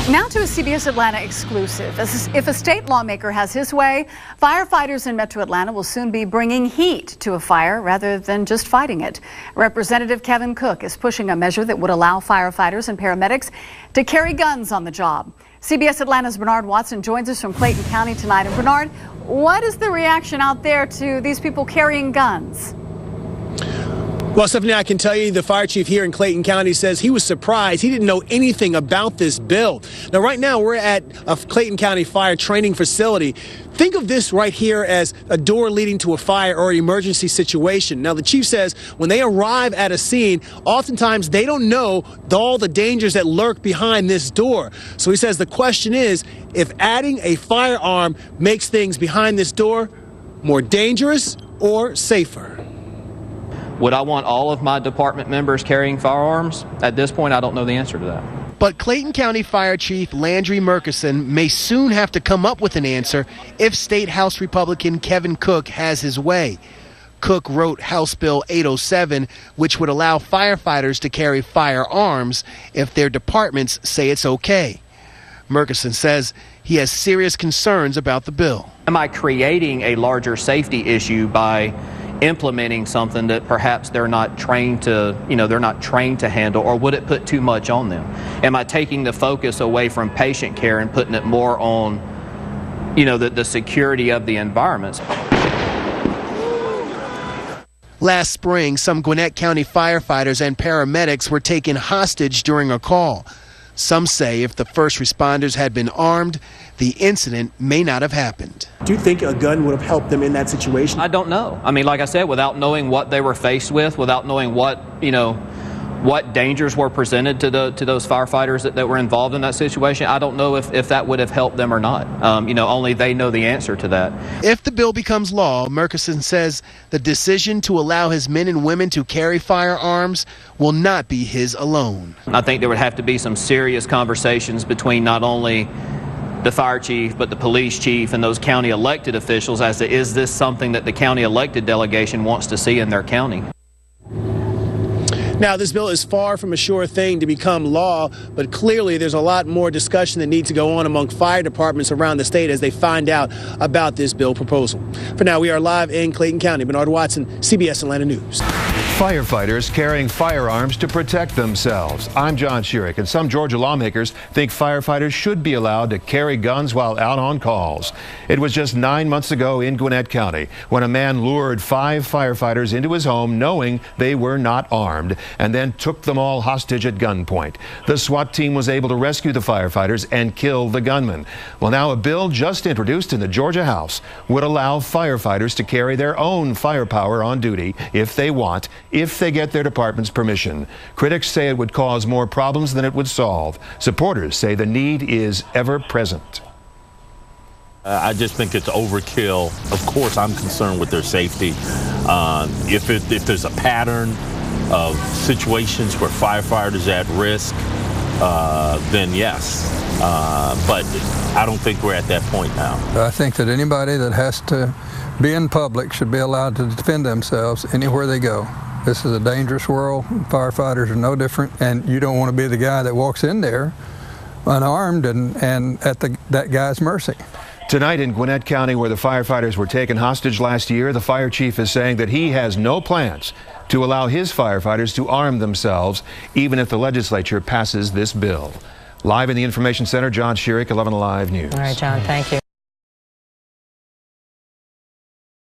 Now to a CBS Atlanta exclusive. If a state lawmaker has his way, firefighters in Metro Atlanta will soon be bringing heat to a fire rather than just fighting it. Representative Kevin Cook is pushing a measure that would allow firefighters and paramedics to carry guns on the job. CBS Atlanta's Bernard Watson joins us from Clayton County tonight. And Bernard, what is the reaction out there to these people carrying guns? Well, Stephanie, I can tell you the fire chief here in Clayton County says he was surprised. He didn't know anything about this bill. Now, right now, we're at a Clayton County fire training facility. Think of this right here as a door leading to a fire or an emergency situation. Now, the chief says when they arrive at a scene, oftentimes they don't know all the dangers that lurk behind this door. So he says the question is, if adding a firearm makes things behind this door more dangerous or safer? Would I want all of my department members carrying firearms? At this point, I don't know the answer to that. But Clayton County Fire Chief Landry Murkison may soon have to come up with an answer if State House Republican Kevin Cook has his way. Cook wrote House Bill 807, which would allow firefighters to carry firearms if their departments say it's okay. Murkison says he has serious concerns about the bill. Am I creating a larger safety issue by implementing something that perhaps they're not trained to, handle, or would it put too much on them? Am I taking the focus away from patient care and putting it more on, the security of the environments? Last spring, some Gwinnett County firefighters and paramedics were taken hostage during a call. Some say if the first responders had been armed, the incident may not have happened. Do you think a gun would have helped them in that situation? I don't know. I mean, like I said, without knowing what they were faced with, without knowing what dangers were presented to those firefighters that were involved in that situation, I don't know if that would have helped them or not. Only they know the answer to that. If the bill becomes law, Murkison says the decision to allow his men and women to carry firearms will not be his alone. I think there would have to be some serious conversations between not only the fire chief, but the police chief and those county elected officials as to, is this something that the county elected delegation wants to see in their county? Now, this bill is far from a sure thing to become law, but clearly there's a lot more discussion that needs to go on among fire departments around the state as they find out about this bill proposal. For now, we are live in Clayton County. Bernard Watson, CBS Atlanta News. Firefighters carrying firearms to protect themselves. I'm John Schierick, and some Georgia lawmakers think firefighters should be allowed to carry guns while out on calls. It was just 9 months ago in Gwinnett County when a man lured 5 firefighters into his home knowing they were not armed and then took them all hostage at gunpoint. The SWAT team was able to rescue the firefighters and kill the gunman. Well, now a bill just introduced in the Georgia House would allow firefighters to carry their own firepower on duty if they want, if they get their department's permission. Critics say it would cause more problems than it would solve. Supporters say the need is ever present. I just think it's overkill. Of course, I'm concerned with their safety. If there's a pattern of situations where firefighters are at risk, then yes. But I don't think we're at that point now. I think that anybody that has to be in public should be allowed to defend themselves anywhere they go. This is a dangerous world. Firefighters are no different, and you don't want to be the guy that walks in there unarmed and at that guy's mercy. Tonight in Gwinnett County, where the firefighters were taken hostage last year, the fire chief is saying that he has no plans to allow his firefighters to arm themselves, even if the legislature passes this bill. Live in the Information Center, John Schierick, 11 Alive News. All right, John, thank you.